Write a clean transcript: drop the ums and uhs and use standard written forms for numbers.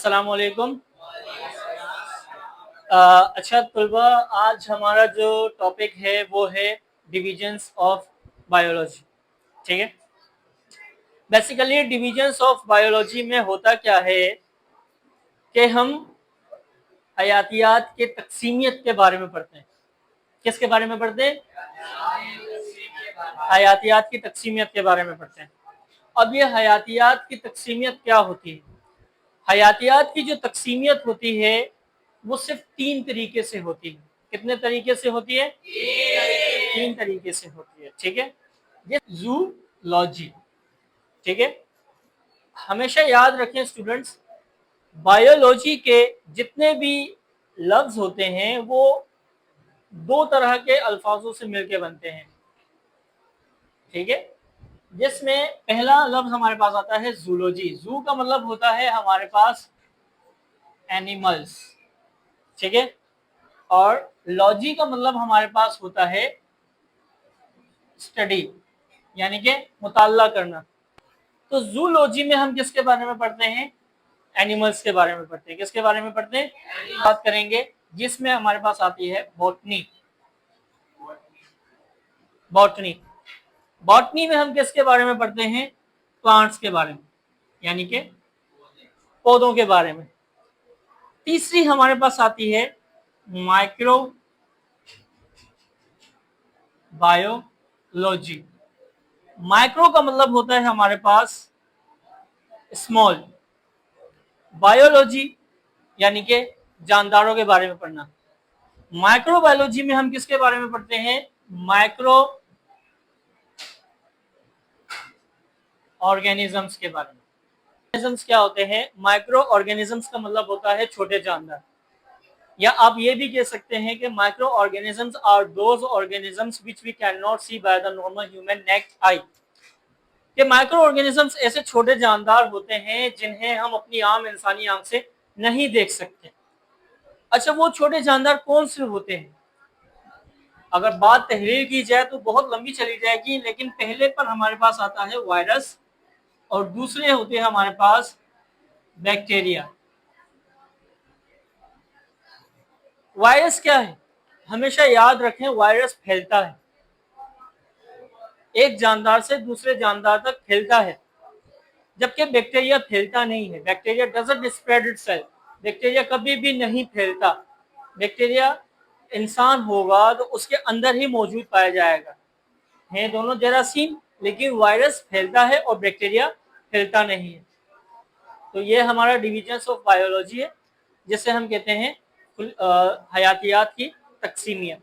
अस्सलामुअलैकुम। अच्छा तलबा, आज हमारा जो टॉपिक है वो है डिविजन्स ऑफ बायोलॉजी। ठीक है, बेसिकली डिविजन्स ऑफ बायोलॉजी में होता क्या है कि हम हयातियात के तकसीमियत के बारे में पढ़ते हैं। किसके बारे में पढ़ते हैं? हयातियात की तकसीमियत के बारे में पढ़ते हैं। अब ये हयातियात की तकसीमियत क्या होती है? हयातियात की जो तकसीमियत होती है वो सिर्फ 3 तरीके से होती है। कितने तरीके से होती है? 3 तरीके से होती है। ठीक है, ये जूलॉजी। ठीक है, हमेशा याद रखें स्टूडेंट्स, बायोलॉजी के जितने भी लफ्ज होते हैं वो 2 तरह के अल्फाजों से मिलके बनते हैं। ठीक है, जिसमें पहला लफ्ज हमारे पास आता है जूलॉजी। जू का मतलब होता है हमारे पास एनिमल्स। ठीक है, और लॉजी का मतलब हमारे पास होता है स्टडी, यानी कि मुताल्ला करना। तो जूलॉजी में हम किसके बारे में पढ़ते हैं? एनिमल्स के बारे में पढ़ते हैं। किसके बारे में पढ़ते हैं? बात करेंगे जिसमें हमारे पास आती है बॉटनी। बॉटनी बॉटनी में हम किसके बारे में पढ़ते हैं? प्लांट्स के बारे में, यानी कि पौधों के बारे में। तीसरी हमारे पास आती है माइक्रो बायोलॉजी। माइक्रो का मतलब होता है हमारे पास स्मॉल, बायोलॉजी यानी कि जानदारों के बारे में पढ़ना। माइक्रो बायोलॉजी में हम किसके बारे में पढ़ते हैं? माइक्रो ऑर्गेनिजम्स के बारे में। ऑर्गेनिजम्स क्या होते हैं? माइक्रो ऑर्गेनिजम्स का मतलब होता है छोटे जानदार, या आप ये भी कह सकते हैं कि microorganisms are those organisms which we can not see by the normal human naked eye. कि माइक्रो ऑर्गेनिजम्स ऐसे छोटे जानदार होते हैं जिन्हें हम अपनी आम इंसानी आंख से नहीं देख सकते। अच्छा, वो छोटे जानदार कौन से होते हैं? अगर बात तहरीर की जाए तो बहुत लंबी चली जाएगी, लेकिन पहले पर हमारे पास आता है वायरस और दूसरे होते हैं हमारे पास बैक्टीरिया। वायरस क्या है? हमेशा याद रखें, वायरस फैलता है, एक जानदार से दूसरे जानदार तक फैलता है, जबकि बैक्टीरिया फैलता नहीं है। Bacteria doesn't spread itself. Bacteria कभी भी नहीं फैलता। बैक्टीरिया इंसान होगा तो उसके अंदर ही मौजूद पाया जाएगा। है दोनों जरासीम, लेकिन वायरस फैलता है और बैक्टीरिया फैलता नहीं है। तो ये हमारा डिविजन्स ऑफ बायोलॉजी है, जिसे हम कहते हैं हयातियात की तकसीमियत।